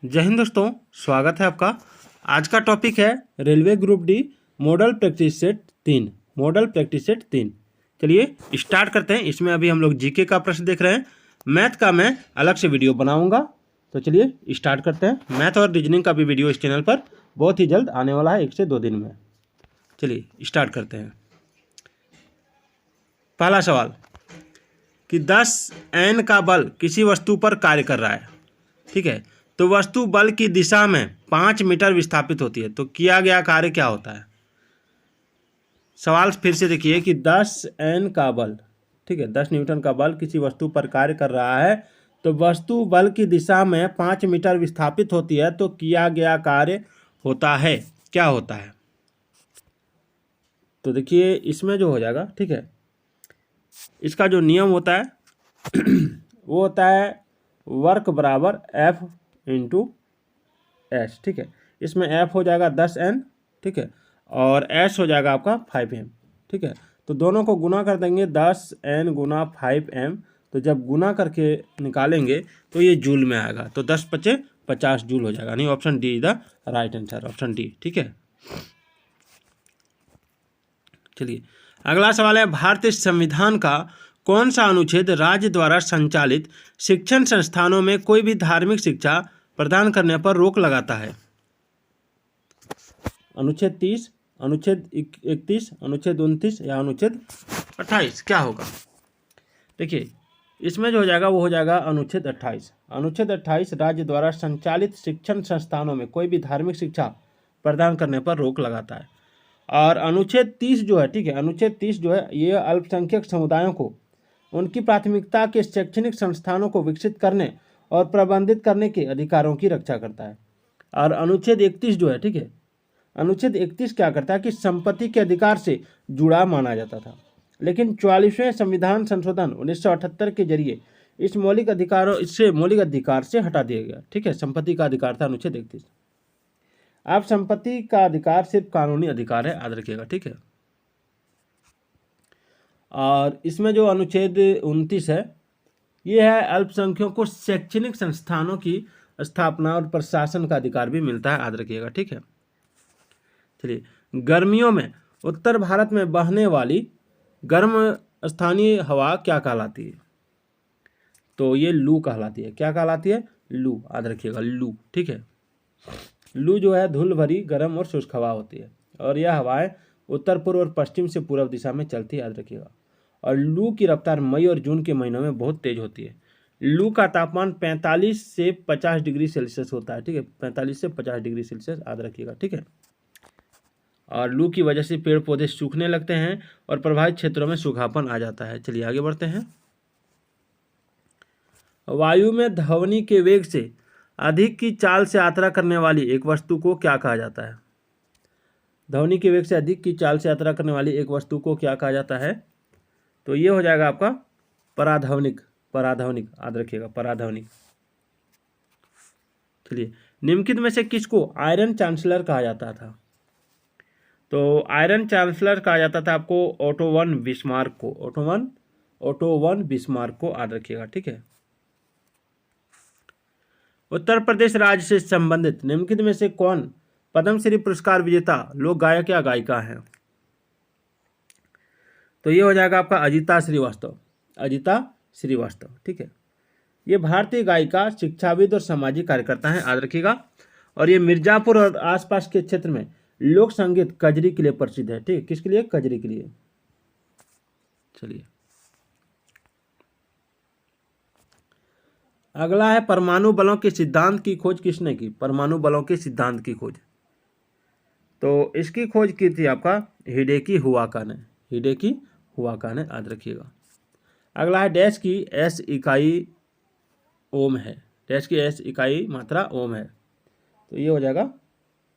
जय हिंद दोस्तों, स्वागत है आपका। आज का टॉपिक है railway group D model practice set तीन। चलिए स्टार्ट करते हैं। इसमें अभी हम लोग जीके का प्रश्न देख रहे हैं। मैथ का मैं अलग से वीडियो बनाऊंगा, तो चलिए स्टार्ट करते हैं। मैथ और रीजनिंग का भी वीडियो इस चैनल पर बहुत ही जल्द आने वाला है, 1 से 2 दिन में। चलिए स्टार्ट करते हैं। पहला सवाल कि 10n का बल किसी वस्तु पर कार्य कर रहा है, ठीक है। तो वस्तु बल की दिशा में 5 मीटर विस्थापित होती है, तो किया गया कार्य क्या होता है। सवाल फिर से देखिए कि 10n का बल, ठीक है, 10 न्यूटन का बल किसी वस्तु पर कार्य कर रहा है, तो वस्तु बल की दिशा में 5 मीटर विस्थापित होती है, तो किया गया कार्य होता है, क्या होता है। तो देखिए इसमें जो हो जाएगा, ठीक है, इसका जो नियम होता है वो होता है वर्क बराबर F इंटू एस, ठीक है। इसमें F हो जाएगा 10n, ठीक है, और S हो जाएगा आपका 5m, ठीक है। तो दोनों को गुना कर देंगे 10n गुना 5m, तो जब गुना करके निकालेंगे तो ये जूल में आएगा, तो 10 पचे 50 जूल हो जाएगा। नहीं, option D is the right answer, option D, ठीक है। चलिए अगला सवाल है, भारतीय संविधान का कौन सा अनुच्छेद राज्य द्वारा संचालित शिक्षण संस्थानों में कोई भी धार्मिक शिक्षा प्रदान करने पर रोक लगाता है। अनुच्छेद 30, अनुच्छेद 31, अनुच्छेद 29 या अनुच्छेद 28, क्या होगा। देखिए इसमें जो हो जाएगा वो हो जाएगा अनुच्छेद 28। अनुच्छेद 28 राज्य द्वारा संचालित शिक्षण संस्थानों में कोई भी धार्मिक शिक्षा प्रदान करने पर रोक लगाता है। और अनुच्छेद 30 जो है, ठीक है, अनुच्छेद 30 जो है ये अल्पसंख्यक समुदायों को उनकी प्राथमिकता के शैक्षणिक संस्थानों को विकसित करने और प्रबंधित करने के अधिकारों की रक्षा करता है। और अनुच्छेद 31 जो है, ठीक है, अनुच्छेद 31 क्या करता है कि संपत्ति के अधिकार से जुड़ा माना जाता था, लेकिन 44वें संविधान संशोधन 1978 के जरिए इससे मौलिक अधिकार से हटा दिया गया, ठीक है। संपत्ति का अधिकार था अनुच्छेद 31। अब संपत्ति का अधिकार सिर्फ कानूनी अधिकार है, याद रखिएगा, ठीक है। और इसमें जो अनुच्छेद 29 है ये है अल्पसंख्यकों को शैक्षणिक संस्थानों की स्थापना और प्रशासन का अधिकार भी मिलता है, याद रखिएगा, ठीक है। चलिए गर्मियों में उत्तर भारत में बहने वाली गर्म स्थानीय हवा क्या कहलाती है। तो ये लू कहलाती है। क्या कहलाती है? लू, याद रखिएगा, लू, ठीक है। लू जो है धूल भरी गर्म और शुष्क हवा होती है, और यह हवाएं उत्तर पूर्व और पश्चिम से पूर्व दिशा में चलती है, याद रखिएगा। और लू की रफ्तार मई और जून के महीनों में बहुत तेज होती है। लू का तापमान 45 से 50 डिग्री सेल्सियस होता है, ठीक है, 45 से 50 डिग्री सेल्सियस, याद रखिएगा, ठीक है। और लू की वजह से पेड़ पौधे सूखने लगते हैं और प्रभावित क्षेत्रों में सूखापन आ जाता है। चलिए आगे बढ़ते हैं। वायु में ध्वनि के वेग से अधिक की चाल से यात्रा करने वाली एक वस्तु को क्या कहा जाता है। ध्वनि के वेग से अधिक की चाल से यात्रा करने वाली एक वस्तु को क्या कहा जाता है। तो ये हो जाएगा आपका पराध्वनिक, याद रखिएगा, पराध्वनिक। चलिए निम्नलिखित में से किसको आयरन चांसलर कहा जाता था। तो आयरन चांसलर कहा जाता था आपको ओटो वन बिस्मार्क को, याद रखिएगा, ठीक है। उत्तर प्रदेश राज्य से संबंधित निम्नलिखित में से कौन पद्मश्री पुरस्कार विजेता लोक गायक या गायिका हैं। तो ये हो जाएगा आपका अजिता श्रीवास्तव, ठीक है। ये भारतीय गायिका, शिक्षाविद और सामाजिक कार्यकर्ता हैं, याद रखिएगा। और ये मिर्जापुर और आसपास के क्षेत्र में लोक संगीत कजरी के लिए प्रसिद्ध है, ठीक है। किसके लिए? कजरी के लिए। चलिए अगला है, परमाणु बलों के सिद्धांत की खोज किसने की। परमाणु बलों के सिद्धांत की खोज, तो इसकी खोज की थी आपका हिडेकी हुआका ने, याद रखिएगा। अगला है, डैश की एस इकाई ओम है, डैश की एस इकाई मात्रा ओम है। तो ये हो जाएगा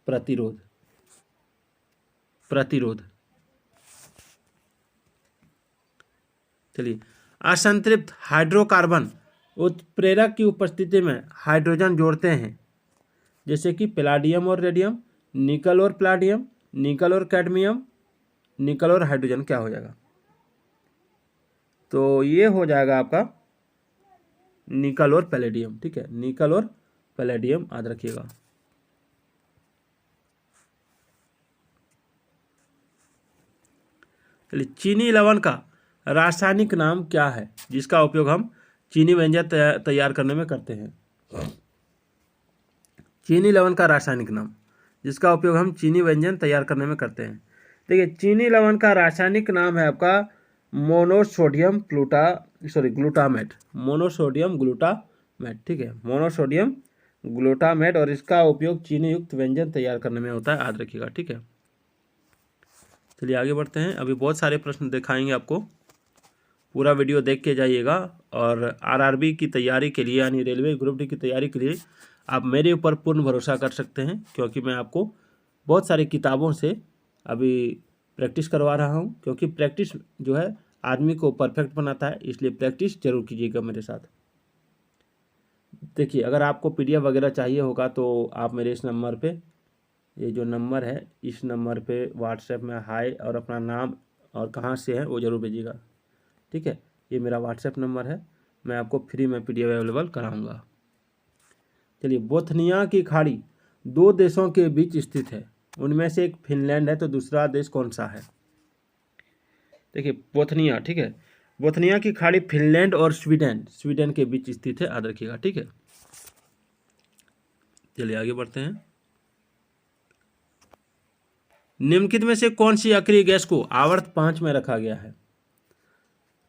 प्रतिरोध। चलिए असंतृप्त हाइड्रोकार्बन उत्प्रेरक की उपस्थिति में हाइड्रोजन जोड़ते हैं, जैसे कि पैलाडियम और रेडियम, निकल और प्लाटियम, निकल और कैडमियम, निकल और हाइड्रोजन, क्या हो जाएगा। तो ये हो जाएगा आपका निकल और पैलेडियम, ठीक है, निकल और पैलेडियम, याद रखिएगा। चलिए, चीनी लवण का रासायनिक नाम क्या है जिसका उपयोग हम चीनी व्यंजन तैयार करने में करते हैं? चीनी लवण का रासायनिक नाम जिसका उपयोग हम चीनी व्यंजन तैयार करने में करते हैं। देखिए, चीनी लवण का रासायनिक नाम है आपका मोनोसोडियम ग्लूटामेट, मोनोसोडियम ग्लूटामेट, ठीक है, मोनोसोडियम ग्लूटामेट, और इसका उपयोग चीनी युक्त व्यंजन तैयार करने में होता है, याद रखिएगा, ठीक है। चलिए आगे बढ़ते हैं, अभी बहुत सारे प्रश्न दिखाएंगे आपको, पूरा वीडियो देख के जाइएगा। और आरआरबी की तैयारी के लिए यानी रेलवे ग्रुप डी की तैयारी के लिए आप मेरे ऊपर पूर्ण भरोसा कर सकते हैं, क्योंकि मैं आपको बहुत सारी किताबों से अभी प्रैक्टिस करवा रहा हूं, क्योंकि प्रैक्टिस जो है आदमी को परफेक्ट बनाता है, इसलिए प्रैक्टिस जरूर कीजिएगा मेरे साथ। देखिए, अगर आपको पीडीएफ वगैरह चाहिए होगा तो आप मेरे इस नंबर पे, ये जो नंबर है इस नंबर पे व्हाट्सएप में हाय और अपना नाम और कहाँ से है वो ज़रूर भेजिएगा, ठीक है। ये मेरा व्हाट्सएप नंबर है, मैं आपको फ्री में पीडीएफ अवेलेबल कराऊंगा। चलिए, बोथनिया की खाड़ी दो देशों के बीच स्थित है, उनमें से एक फिनलैंड है तो दूसरा देश कौन सा है? देखिए, बोथनिया, ठीक है, बोथनिया की खाड़ी फिनलैंड और स्वीडन के बीच स्थित है, याद रखिएगा, ठीक है। चलिए आगे बढ़ते हैं। निम्नलिखित में से कौन सी अक्रिय गैस को आवर्त 5 में रखा गया है?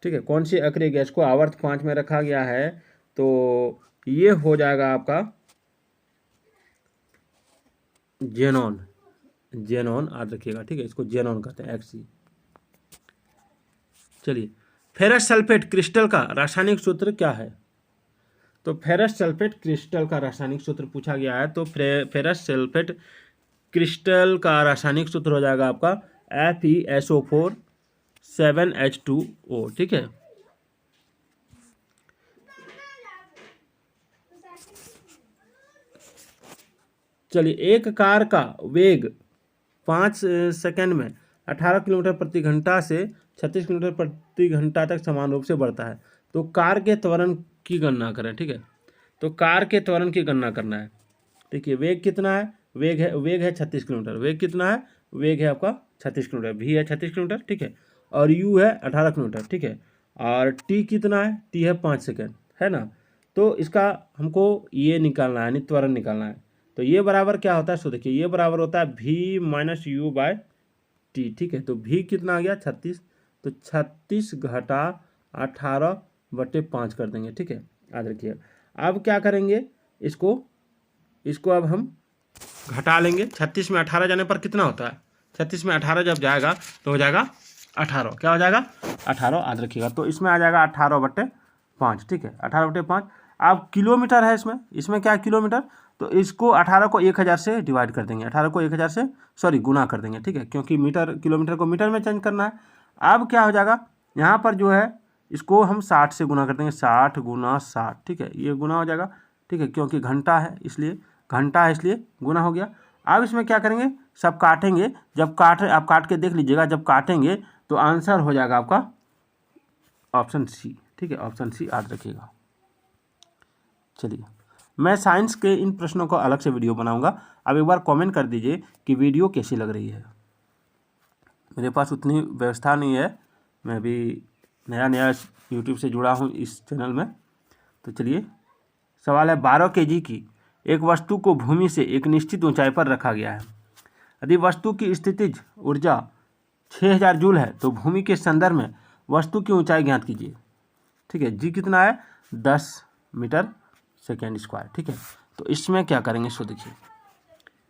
ठीक है, कौन सी अक्रिय गैस को आवर्त 5 में रखा गया है? तो ये हो जाएगा आपका जेनॉन, याद रखिएगा, ठीक है, इसको जेनॉन कहते हैं, एक्सी। चलिए, फेरस सल्फेट क्रिस्टल का रासायनिक सूत्र क्या है? तो फेरस सल्फेट क्रिस्टल का रासायनिक सूत्र पूछा गया है, तो फेरस सल्फेट क्रिस्टल का रासायनिक सूत्र हो जाएगा आपका FeSO4 7H2O, ठीक है। चलिए, एक कार का वेग 5 सेकंड में 18 किलोमीटर प्रति घंटा से 36 किलोमीटर प्रति घंटा तक समान रूप से बढ़ता है, तो कार के त्वरण की गणना करें, ठीक है। तो कार के त्वरण की गणना करना है। देखिए, वेग कितना है? वेग है 36 किलोमीटर। वेग कितना है? वेग है आपका 36 किलोमीटर। v है 36 किलोमीटर, ठीक है, और u है 18 किलोमीटर, ठीक है, और t कितना है? t है 5 सेकंड, है ना। तो इसका हमको ये निकालना है, यानी त्वरण निकालना है। तो ये बराबर क्या होता है? सो देखिए, ये बराबर होता है v minus U by T, ठीक है। तो v कितना आ गया? 36, तो 36 घटा 18/5 कर देंगे, ठीक है, याद रखिए। अब क्या करेंगे? इसको अब हम घटा लेंगे। 36 में 18 जाने पर कितना होता है? 36 में 18 जब जाएगा तो हो जाएगा 18, क्या हो जाएगा? 18, याद रखिएगा। तो इसमें आ जाएगा 18/5, ठीक है, 18/5। अब किलोमीटर है इसमें क्या है? किलोमीटर। तो इसको 18 को 1000 से डिवाइड कर देंगे, 18 को 1000 से गुना कर देंगे, ठीक है, क्योंकि किलोमीटर को मीटर में चेंज करना है। अब क्या हो जाएगा? यहाँ पर जो है इसको हम 60 से गुना कर देंगे, 60 × 60, ठीक है, ये गुना हो जाएगा, ठीक है, क्योंकि घंटा है इसलिए गुना हो गया। अब इसमें क्या करेंगे? सब काटेंगे। आप काट के देख लीजिएगा, जब काटेंगे तो आंसर हो जाएगा आपका ऑप्शन सी, ठीक है, ऑप्शन सी, याद रखिएगा। चलिए, मैं साइंस के इन प्रश्नों का अलग से वीडियो बनाऊंगा। अब एक बार कमेंट कर दीजिए कि वीडियो कैसी लग रही है। मेरे पास उतनी व्यवस्था नहीं है, मैं भी नया यूट्यूब से जुड़ा हूँ इस चैनल में। तो चलिए, सवाल है, 12 kg की एक वस्तु को भूमि से एक निश्चित ऊंचाई पर रखा गया है। यदि वस्तु की स्थितिज ऊर्जा 6000 जूल है तो भूमि के संदर्भ में वस्तु की ऊंचाई ज्ञात कीजिए, ठीक है। जी कितना है? 10 मीटर सेकेंड स्क्वायर, ठीक है। तो इसमें क्या करेंगे? सो देखिए,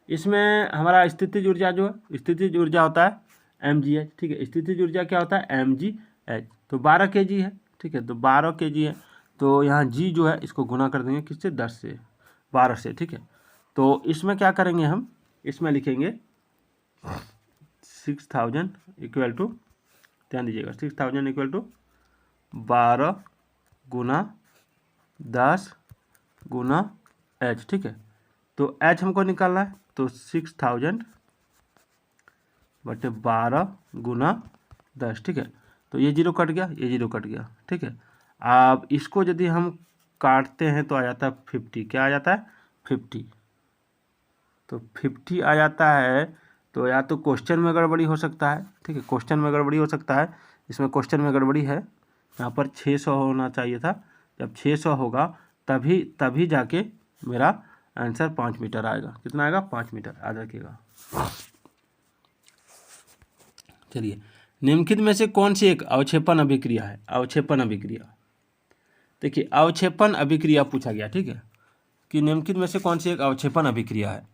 इसमें हमारा स्थितिज ऊर्जा जो है, स्थितिज ऊर्जा होता है mgh, ठीक है। स्थितिज ऊर्जा क्या होता है? mgh। तो 12 kg है, ठीक है, तो 12 kg है, तो यहाँ g जो है इसको गुना कर देंगे किससे? 10 से, 12 से, ठीक है। तो इसमें क्या करेंगे हम? इसमें लिखेंगे 6000 इक्वल टू, ध्यान दीजिएगा, 6000 इक्वल टू 12 × 10 × h, ठीक है। तो h हमको निकालना है, तो 6000/12 × 10, ठीक है। तो ये जीरो कट गया, ये जीरो कट गया, ठीक है। अब इसको यदि हम काटते हैं तो आ जाता है 50, क्या आ जाता है? 50। तो 50 आ जाता है, तो या तो क्वेश्चन में गड़बड़ी हो सकता है, ठीक है, क्वेश्चन में गड़बड़ी हो सकता है, इसमें क्वेश्चन में गड़बड़ी है, यहाँ पर 600 होना चाहिए था। जब 600 होगा तभी जाके मेरा आंसर 5 मीटर आएगा। कितना आएगा? 5 मीटर, याद रखिएगा। चलिए, निम्नलिखित में से कौन सी एक अवक्षेपण अभिक्रिया है? अवक्षेपण अभिक्रिया, देखिए अवक्षेपण अभिक्रिया पूछा गया, ठीक है, कि निम्नलिखित में से कौन सी एक अवक्षेपण अभिक्रिया है।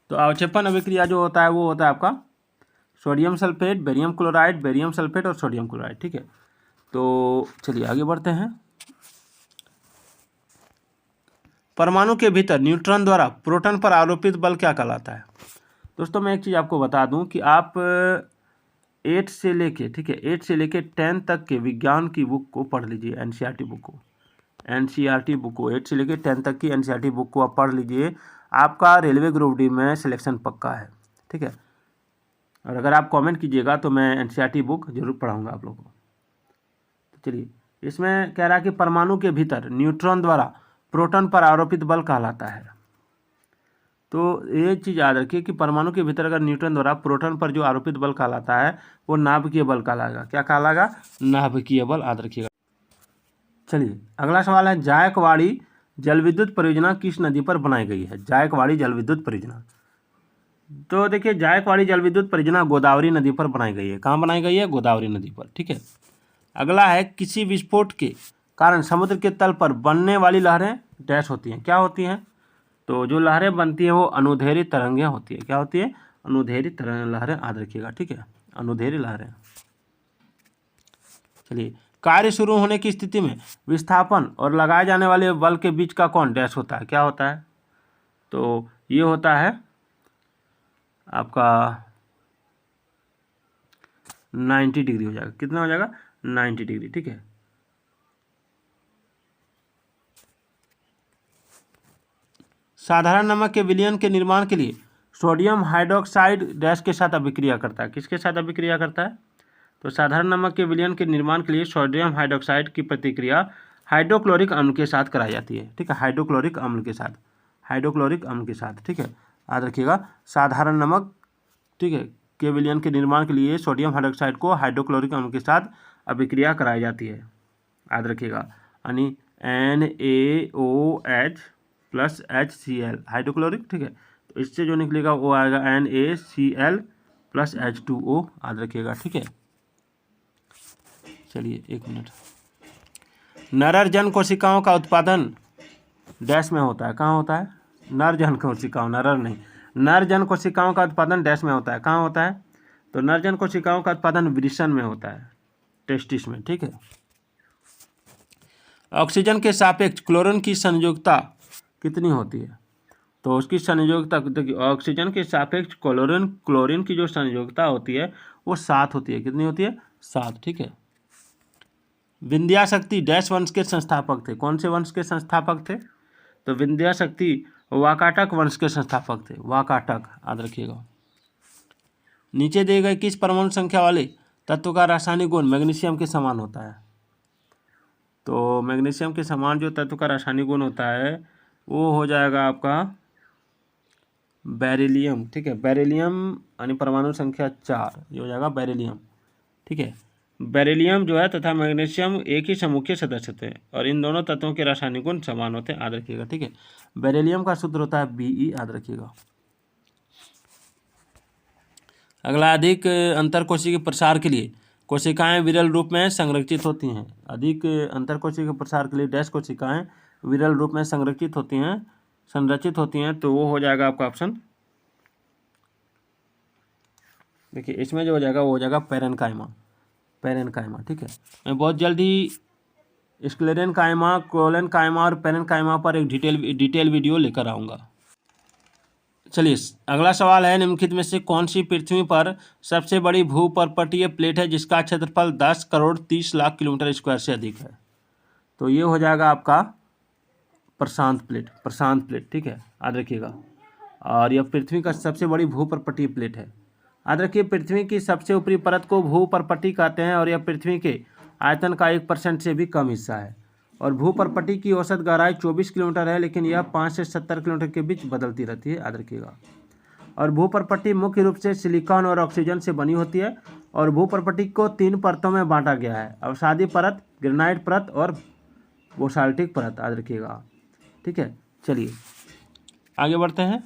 तो अवक्षेपण अभिक्रिया जो होता है वो होता है आपका sodium sulphate, barium chloride, barium sulphate और सोडियम क्लोराइड, ठीक है। तो चलिए आगे बढ़ते हैं। परमाणु के भीतर न्यूट्रॉन द्वारा प्रोटॉन पर आरोपित बल क्या कहलाता है? दोस्तों मैं एक चीज़ आपको बता दूं कि आप 8 से लेके, ठीक है, 8 से लेके 10 तक के विज्ञान की बुक को पढ़ लीजिए, एनसीईआरटी बुक को, एनसीईआरटी बुक को 8 से लेके 10 तक की एनसीईआरटी बुक को आप पढ़ लीजिए। आपका रेलवे ग्रुप डी में सिलेक्शन पक्का है, ठीक है। और अगर आप कमेंट कीजिएगा तो मैं एनसीईआरटी बुक जरूर पढ़ाऊंगा आप लोगों को। तो चलिए, इसमें कह रहा है कि परमाणु के भीतर न्यूट्रॉन द्वारा प्रोटॉन पर आरोपित बल कहलाता है। तो ये चीज़ याद रखिए कि परमाणु के भीतर अगर न्यूट्रॉन द्वारा प्रोटॉन पर जो आरोपित बल कहलाता है वो नाभिकीय बल कहलाएगा। क्या कहलाएगा? नाभिकीय बल, याद रखिएगा। चलिए अगला सवाल है, जायकवाड़ी जल विद्युत परियोजना किस नदी पर बनाई गई है? जायकवाड़ी जल विद्युत परियोजना, तो देखिए जायकवाड़ी जल विद्युत परियोजना गोदावरी नदी पर बनाई गई है। कहाँ बनाई गई है? गोदावरी नदी पर, ठीक है। अगला है, किसी विस्फोट के कारण समुद्र के तल पर बनने वाली लहरें डैश होती हैं। क्या होती हैं? तो जो लहरें बनती हैं वो अनुदैर्घ्य तरंगें होती है। क्या होती है? अनुदैर्घ्य लहरें, याद रखिएगा, ठीक है, अनुदैर्घ्य लहरें। चलिए, कार्य शुरू होने की स्थिति में विस्थापन और लगाए जाने वाले बल के बीच का कोण डैश होता है। क्या होता है? तो ये होता है आपका 90 डिग्री हो जाएगा। कितना हो जाएगा? 90 डिग्री, ठीक है। साधारण नमक के विलयन के निर्माण के लिए सोडियम हाइड्रोक्साइड डैश के साथ अभिक्रिया करता है। किसके साथ अभिक्रिया करता है? तो साधारण नमक के विलयन के निर्माण के लिए सोडियम हाइड्रोक्साइड की प्रतिक्रिया हाइड्रोक्लोरिक अम्ल के साथ कराई जाती है, ठीक है, हाइड्रोक्लोरिक अम्ल के साथ, हाइड्रोक्लोरिक अम्ल के साथ, ठीक है, याद रखिएगा। साधारण नमक, ठीक है, के विलयन के निर्माण के लिए सोडियम हाइड्रोक्साइड को हाइड्रोक्लोरिक अम्ल के साथ अभिक्रिया कराई जाती है, याद रखिएगा। यानी NaOH प्लस HCl हाइड्रोक्लोरिक, ठीक है। तो इससे जो निकलेगा वो आएगा NaCl प्लस H2O, याद रखिएगा, ठीक है। चलिए एक मिनट। नर जन कोशिकाओं का उत्पादन डैश में होता है। कहाँ होता है? नर जन कोशिकाओं, नर नहीं, नर जन कोशिकाओं का उत्पादन डैश में होता है। कहाँ होता है? तो नर जन कोशिकाओं का उत्पादन वृषण में होता है, टेस्टिस में, ठीक है। ऑक्सीजन के सापेक्ष क्लोरीन की संयोजकता कितनी होती है? तो उसकी संयोजकता, देखिए ऑक्सीजन के सापेक्ष क्लोरीन की जो संयोजकता होती है वो 7 होती है। कितनी होती है? 7, ठीक है। विंध्याशक्ति डैश वंश के संस्थापक थे। कौन से वंश के संस्थापक थे? तो विंध्याशक्ति वाकाटक वंश के संस्थापक थे, वाकाटक, याद रखिएगा। नीचे दिए गए किस परमाणु संख्या वाले तत्व का रासायनिक गुण मैग्नीशियम के समान होता है? तो मैग्नीशियम के समान जो तत्व का रासायनिक गुण होता है वो हो जाएगा आपका बेरिलियम, ठीक है। बेरिलियम यानी परमाणु संख्या 4, ये हो जाएगा बेरिलियम, ठीक है। बेरिलियम जो है तथा मैग्नीशियम एक ही समूह सदस्य थे और इन दोनों तत्वों के रासायनिक गुण समान होते हैं, याद रखिएगा, ठीक है। बेरिलियम का सूत्र होता है Be, याद रखिएगा। अगला, अधिक अंतरकोशिकीय प्रसार के लिए कोशिकाएं विरल रूप में संरक्षित होती हैं। अधिक अंतरकोशिकीय प्रसार के लिए डैश कोशिकाएं विरल रूप में संरक्षित होती हैं, तो वो हो जाएगा आपका ऑप्शन, देखिए इसमें जो हो जाएगा वो हो जाएगा पेरेनकाइमा, ठीक है। मैं बहुत जल्दी स्क्लेरेनकाइमा, कोलेनकाइमा और पेरेनकाइमा पर एक डिटेल वीडियो लेकर आऊँगा। चलिए अगला सवाल है, निम्नलिखित में से कौन सी पृथ्वी पर सबसे बड़ी भूपर्वतीय प्लेट है जिसका क्षेत्रफल 10 करोड़ 30 लाख किलोमीटर स्क्वायर से अधिक है? तो ये हो जाएगा आपका प्रशांत प्लेट, ठीक है, याद रखिएगा। और यह पृथ्वी का सबसे बड़ी भूपर्वतीय प्लेट है, याद रखिए। पृथ्वी की सबसे ऊपरी परत को भूपर्वती कहते हैं और यह पृथ्वी के आयतन का 1% से भी कम हिस्सा है। और भूपर्पट्टी की औसत गहराई 24 किलोमीटर है, लेकिन यह 5 से 70 किलोमीटर के बीच बदलती रहती है, याद रखिएगा। और भूपर्पट्टी मुख्य रूप से सिलिकॉन और ऑक्सीजन से बनी होती है और भूपर्पट्टी को 3 परतों में बांटा गया है, अवसादी परत, ग्रेनाइट परत और बेसाल्टिक परत, याद रखिएगा। ठीक है, चलिए आगे बढ़ते हैं।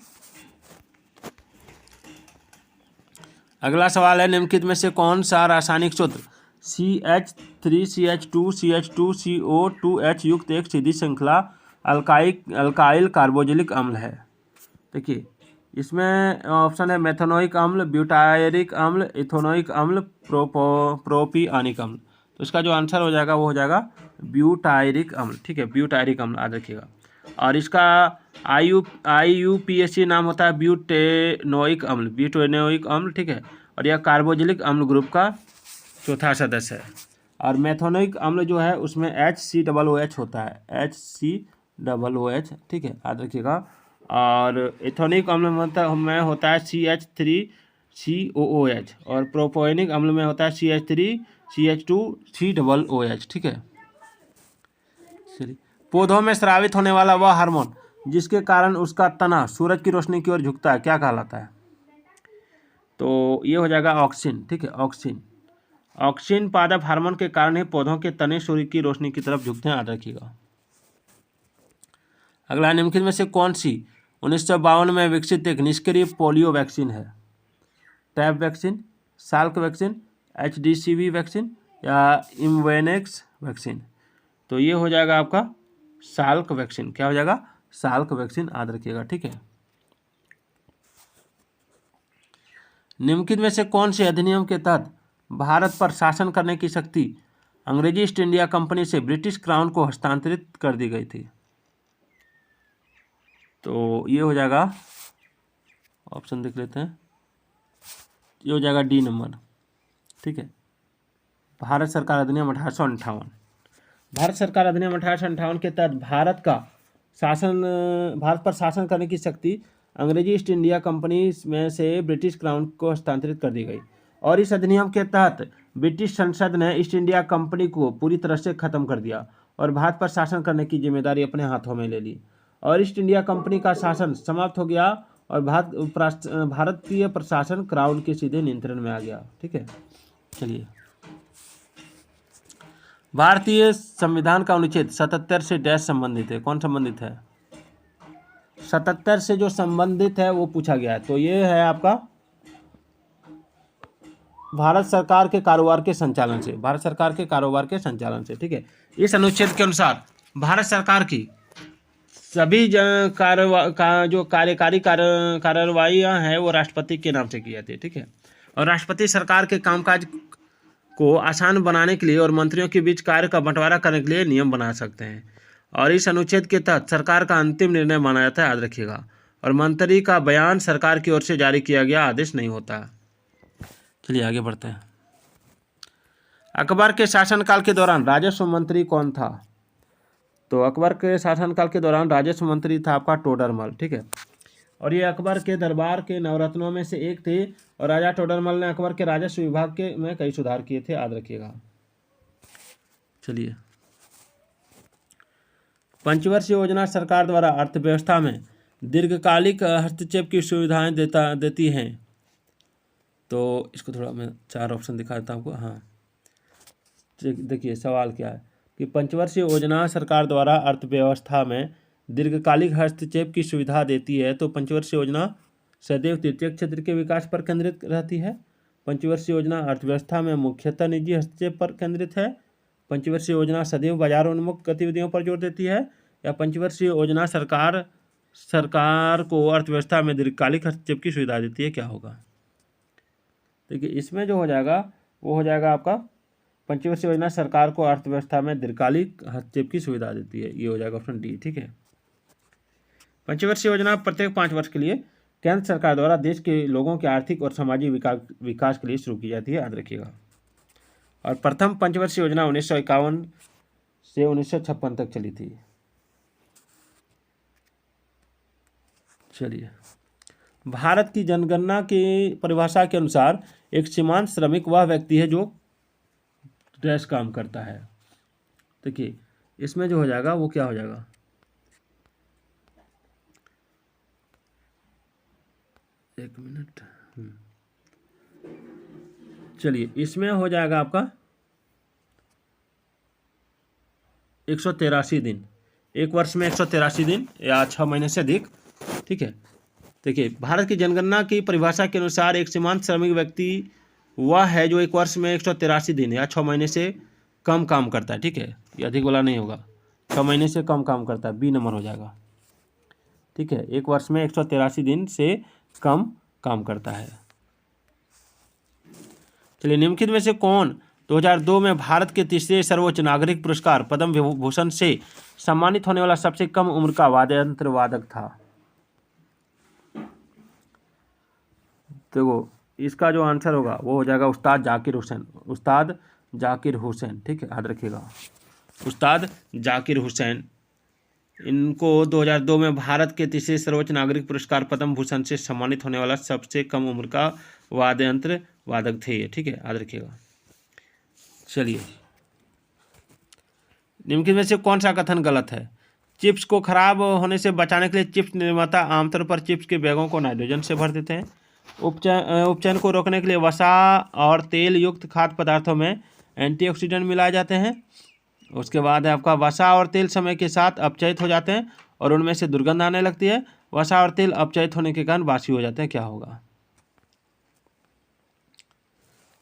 अगला सवाल है, निम्नलिखित में से कौन सा रासायनिक सूत्र CH3CH2CH2CO2H युक्त एक सीधी श्रृंखला अल्काइल कार्बोजिलिक अम्ल है? देखिए, इसमें ऑप्शन है मेथनोइक अम्ल, ब्यूटायरिक अम्ल, इथेनोइक अम्ल, प्रोपियानिक अम्ल। तो इसका जो आंसर हो जाएगा वो हो जाएगा ब्यूटायरिक अम्ल। ठीक है, ब्यूटायरिक अम्ल याद रखिएगा। और इसका IUPAC नाम होता है ब्यूटेनोइक अम्ल, ब्यूटेनोइक अम्ल। ठीक है, और यह कार्बोजिलिक अम्ल ग्रुप का चौथा सदस्य है। और मेथनोइक अम्ल जो है उसमें HCOOH होता है, HCOOH। ठीक है, याद रखिएगा। और इथेनोइक अम्ल में होता है CH3COOH और प्रोपोनिक अम्ल में होता है CH3CH2COOH। ठीक है, चलिए। पौधों में स्रावित होने वाला वह हार्मोन जिसके कारण उसका तना सूरज की रोशनी की ओर झुकता है, क्या कहलाता है? तो ये हो जाएगा ऑक्सिन। ठीक है, ऑक्सिन। ऑक्सिन पादप हार्मोन के कारण ही पौधों के तने सूर्य की रोशनी की तरफ झुकते हैं, याद रखिएगा। अगला, निम्नलिखित में से कौन सी 1952 में विकसित एक निष्क्रिय पोलियो वैक्सीन है? Tab vaccine, Salk vaccine, HDCV vaccine या इम्वेनेक्स वैक्सीन? तो ये हो जाएगा आपका साल्क वैक्सीन। क्या हो जाएगा? साल्क वैक्सीन, याद रखिएगा। ठीक है, निम्नलिखित में से कौन से अधिनियम के तहत भारत पर शासन करने की शक्ति अंग्रेजी ईस्ट इंडिया कंपनी से ब्रिटिश क्राउन को हस्तांतरित कर दी गई थी? तो ये हो जाएगा, ऑप्शन देख लेते हैं, ये हो जाएगा D नंबर। ठीक है, भारत सरकार अधिनियम 1858। भारत सरकार अधिनियम 1858 के तहत भारत पर शासन करने की शक्ति अंग्रेजी ईस्ट इंडिया कंपनी में से ब्रिटिश क्राउन को हस्तांतरित कर दी गई। और इस अधिनियम के तहत ब्रिटिश संसद ने ईस्ट इंडिया कंपनी को पूरी तरह से खत्म कर दिया और भारत पर शासन करने की जिम्मेदारी अपने हाथों में ले ली और ईस्ट इंडिया कंपनी का शासन समाप्त हो गया और भारतीय प्रशासन क्राउन के सीधे नियंत्रण में आ गया। ठीक है, चलिए। भारतीय संविधान का अनुच्छेद 77 से डैश संबंधित है, कौन संबंधित है? 77 से जो संबंधित है वो पूछा गया है। तो ये है आपका भारत सरकार के कारोबार के संचालन से, भारत सरकार के कारोबार के संचालन से। ठीक है, इस अनुच्छेद के अनुसार भारत सरकार की सभी जो कार्यकारी कार्रवाइयाँ हैं वो राष्ट्रपति के नाम से की जाती है। ठीक है, और राष्ट्रपति सरकार के कामकाज को आसान बनाने के लिए और मंत्रियों के बीच कार्य का बंटवारा करने के लिए नियम बना सकते हैं। और इस अनुच्छेद के तहत सरकार का अंतिम निर्णय माना जाता है, याद रखिएगा। और मंत्री का बयान सरकार की ओर से जारी किया गया आदेश नहीं होता। चलिए आगे बढ़ते हैं। अकबर के शासनकाल के दौरान राजस्व मंत्री कौन था? तो अकबर के शासनकाल के दौरान राजस्व मंत्री था आपका टोडरमल। ठीक है, और ये अकबर के दरबार के नवरत्नों में से एक थे और राजा टोडरमल ने अकबर के राजस्व विभाग में कई सुधार किए थे, याद रखिएगा। चलिए, पंचवर्षीय योजना सरकार द्वारा अर्थव्यवस्था में दीर्घकालिक हस्तक्षेप की सुविधाएं देती हैं। तो इसको थोड़ा मैं 4 ऑप्शन दिखा देता हूँ आपको। हाँ, देखिए सवाल क्या है कि पंचवर्षीय योजना सरकार द्वारा अर्थव्यवस्था में दीर्घकालिक हस्तक्षेप की सुविधा देती है। तो पंचवर्षीय योजना सदैव तृतीय क्षेत्र के विकास पर केंद्रित रहती है। पंचवर्षीय योजना अर्थव्यवस्था में मुख्यतः निजी हस्तक्षेप पर केंद्रित है। पंचवर्षीय योजना सदैव बाजार उन्मुख गतिविधियों पर जोर देती है। या पंचवर्षीय योजना सरकार को अर्थव्यवस्था में दीर्घकालिक हस्तक्षेप की सुविधा देती है, क्या होगा? देखिए, इसमें जो हो जाएगा वो हो जाएगा आपका पंचवर्षीय योजना सरकार को अर्थव्यवस्था में दीर्घकालिक हस्तक्षेप की सुविधा देती है, ये हो जाएगा ऑप्शन D। ठीक है, पंचवर्षीय योजना प्रत्येक 5 वर्ष के लिए केंद्र सरकार द्वारा देश के लोगों के आर्थिक और सामाजिक विकास के लिए शुरू की जाती है, याद रखिएगा। और प्रथम पंचवर्षीय योजना 1951 से 1956 तक चली थी। चलिए, भारत की जनगणना की परिभाषा के अनुसार एक सीमांत श्रमिक वह व्यक्ति है जो डैश काम करता है। देखिए, इसमें जो हो जाएगा वो क्या हो जाएगा, एक मिनट, चलिए इसमें हो जाएगा आपका 183 दिन, एक वर्ष में 183 दिन या 6 महीने से अधिक। ठीक है, देखिए भारत की जनगणना की परिभाषा के अनुसार एक सीमांत श्रमिक व्यक्ति वह है जो एक वर्ष में 183 दिन या 6 महीने से कम काम करता है। ठीक है, ये अधिक वाला नहीं होगा, 6 महीने से कम काम करता है, बी नंबर हो जाएगा। ठीक है, एक वर्ष में 183 दिन से कम काम करता है। चलिए निम्नलिखित में से कौन 2002 में भारत के तीसरे सर्वोच्च नागरिक पुरस्कार पद्म विभूषण से सम्मानित होने वाला सबसे कम उम्र का वाद्ययंत्र वादक था? देखो इसका जो आंसर होगा वो हो जाएगा उस्ताद जाकिर हुसैन, उस्ताद जाकिर हुसैन। ठीक है, याद रखिएगा, उस्ताद जाकिर हुसैन। इनको 2002 में भारत के तीसरे सर्वोच्च नागरिक पुरस्कार पद्म भूषण से सम्मानित होने वाला सबसे कम उम्र का वाद्ययंत्र वादक थे ये। ठीक है, याद रखिएगा। चलिए निम्नलिखित में से कौन सा कथन गलत है? चिप्स को खराब होने से बचाने के लिए चिप्स निर्माता आमतौर पर चिप्स के बैगों को नाइट्रोजन से भर देते हैं। उपचयन को रोकने के लिए वसा और तेल युक्त खाद्य पदार्थों में एंटीऑक्सीडेंट मिलाए जाते हैं। उसके बाद है आपका वसा और तेल समय के साथ अपचयित हो जाते हैं और उनमें से दुर्गंध आने लगती है। वसा और तेल अपचयित होने के कारण बासी हो जाते हैं, क्या होगा?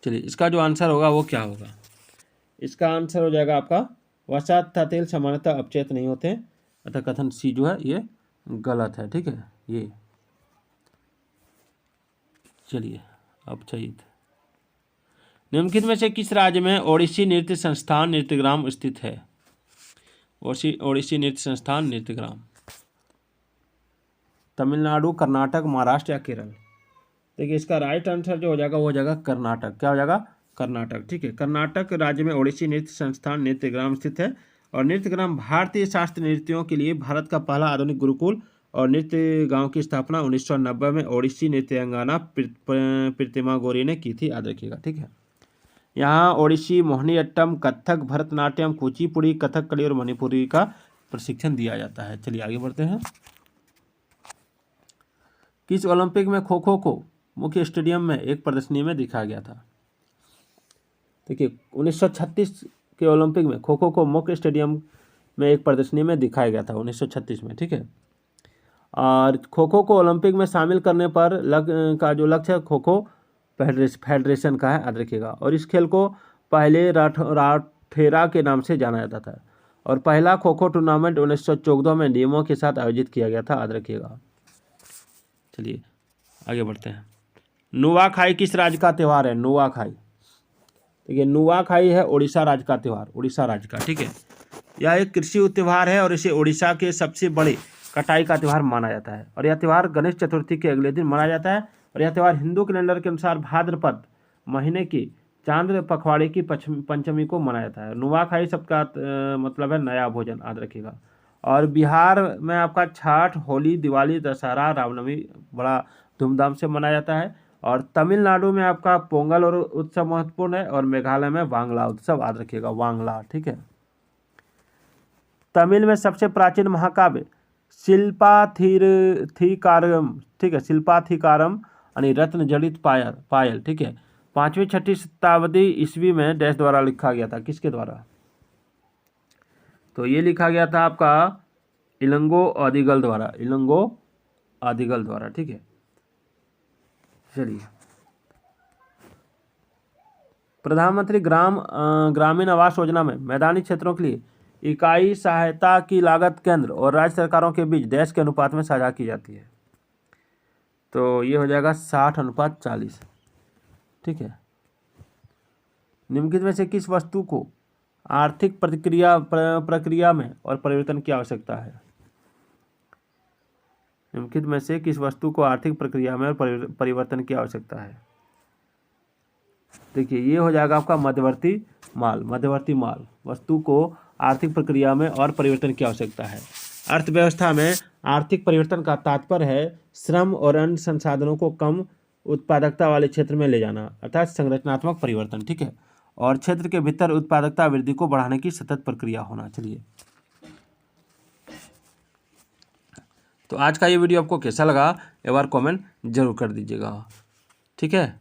चलिए इसका जो आंसर होगा वो क्या होगा? इसका आंसर हो जाएगा आपका वसा तथा तेल सामान्यतः अपचयित नहीं होते, अतः कथन सी जो है ये गलत है। ठीक है, ये चलिए अपचयित। निम्नलिखित में से किस राज्य में ओडिसी नृत्य संस्थान नृत्यग्राम स्थित है? ओडिसी नृत्य संस्थान नृत्यग्राम तमिलनाडु, कर्नाटक, महाराष्ट्र या केरल? देखिए इसका राइट आंसर जो हो जाएगा वो हो जाएगा कर्नाटक। क्या हो जाएगा? कर्नाटक। ठीक है, कर्नाटक राज्य में ओडिसी नृत्य संस्थान नृत्यग्राम स्थित है और नृत्यग्राम भारतीय शास्त्रीय नृत्यों के लिए भारत का पहला आधुनिक गुरुकुल और नृत्य गांव की स्थापना 1990 में ओडिसी नृत्यांगना प्रतिमा गौरी ने की थी, याद रखिएगा। ठीक है, यहाँ ओडिसी, मोहिनीअट्टम, कथक, भरतनाट्यम, कुचिपुड़ी, कथकली और मणिपुरी का प्रशिक्षण दिया जाता है। चलिए आगे बढ़ते हैं। किस ओलंपिक में खो खो को मुख्य स्टेडियम में एक प्रदर्शनी में दिखाया गया था? देखिए 1936 के ओलंपिक में खो खो को मुख्य स्टेडियम में एक प्रदर्शनी में दिखाया गया था 1936 में। ठीक है, और खो खो को ओलंपिक में शामिल करने पर का जो लक्ष्य खो खो फेडरेशन का है, याद रखिएगा। और इस खेल को पहले राठेरा के नाम से जाना जाता था और पहला खो खो टूर्नामेंट 1914 में नियमों के साथ आयोजित किया गया था, याद रखिएगा। चलिए आगे बढ़ते हैं। नुआखाई किस राज्य का त्यौहार है? नुआखाई, देखिए नुआखाई है उड़ीसा राज्य का त्यौहार, उड़ीसा राज्य का। ठीक है, यह एक कृषि त्यौहार है और इसे उड़ीसा के सबसे बड़े कटाई का त्यौहार माना जाता है और यह त्यौहार गणेश चतुर्थी के अगले दिन मनाया जाता है और यह त्यौहार हिंदू कैलेंडर के अनुसार भाद्रपद महीने की चांद्र पखवाड़े की पंचमी को मनाया जाता है। नुआखाई शब्द का मतलब है नया भोजन, याद रखिएगा। और बिहार में आपका छठ, होली, दिवाली, दशहरा, रामनवमी बड़ा धूमधाम से मनाया जाता है और तमिलनाडु में आपका पोंगल और उत्सव महत्वपूर्ण है और मेघालय में वांगला उत्सव, याद रखिएगा, वांगला। ठीक है, तमिल में सबसे प्राचीन महाकाव्य शिल्पाथिकारम, ठीक है, शिल्पाथिकारम यानी रत्न जड़ित पायल। ठीक है, 5वीं-6वीं शताब्दी ईस्वी में डैश द्वारा लिखा गया था, किसके द्वारा? तो ये लिखा गया था आपका इलंगो आदिगल द्वारा, इलंगो आदिगल द्वारा। ठीक है, चलिए प्रधानमंत्री ग्रामीण आवास योजना में मैदानी क्षेत्रों के लिए इकाई सहायता की लागत केंद्र और राज्य सरकारों के बीच डैश के अनुपात में साझा की जाती है। तो ये हो जाएगा 60:40। ठीक है, निम्नलिखित में से किस वस्तु को आर्थिक प्रक्रिया में और परिवर्तन की आवश्यकता है? निम्नलिखित में से किस वस्तु को आर्थिक प्रक्रिया में और परिवर्तन की आवश्यकता है? देखिए ये हो जाएगा आपका मध्यवर्ती माल। मध्यवर्ती माल वस्तु को आर्थिक प्रक्रिया में और परिवर्तन की आवश्यकता है। अर्थव्यवस्था में आर्थिक परिवर्तन का तात्पर्य है श्रम और अन्य संसाधनों को कम उत्पादकता वाले क्षेत्र में ले जाना, अर्थात संरचनात्मक परिवर्तन। ठीक है, और क्षेत्र के भीतर उत्पादकता वृद्धि को बढ़ाने की सतत प्रक्रिया होना। चलिए, तो आज का ये वीडियो आपको कैसा लगा एक बार कमेंट जरूर कर दीजिएगा। ठीक है।